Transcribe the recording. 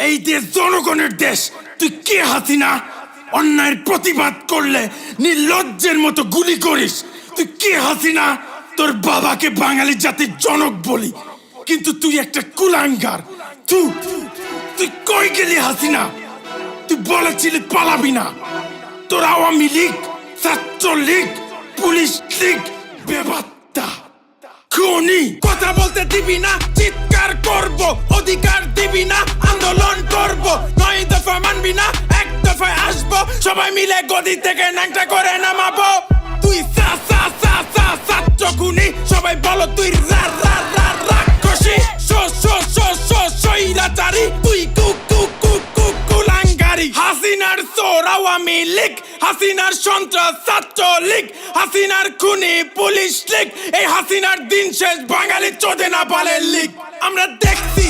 এই দেশ জনগণের দেশ। তুই কে হাসিনা? অন্যায়ের প্রতিবাদ করলে নির্লজ্জের মতো গুলি করিস। তুই কে হাসিনা? তোর বাবাকে বাঙালি জাতির জনক বলি, কিন্তু তুই একটা কুলাঙ্গার। তুই কই গেলি হাসিনা? তুই বলেছিলি পালাবি না। তোর আওয়ামী লীগ, ছাত্রলীগ, পুলিশ লীগ বেবাত্তা খুনি। কথা বলতে দিবি না, চিৎকার করব। অধিকার দিবি না, আন্দোলন করব। 9 দফা মানবি না, 1 দফায় আসবো। সবাই মিলে গদি থেকে ন্যাংটা করে নামাবো। তুই ছাত্র খুনি, সবাই বলো তুই রাক্ষসী। স্বৈরাচারী, তুই কুলাঙ্গারি। হাসিনার চোর আওয়ামী লীগ, হাসিনার সন্ত্রাস ছাত্রলীগ, হাসিনার খুনি পুলিশ লীগ। এই হাসিনার দিন শেষ বাঙালি চোদে না পালের লীগ। আমরা দেখছি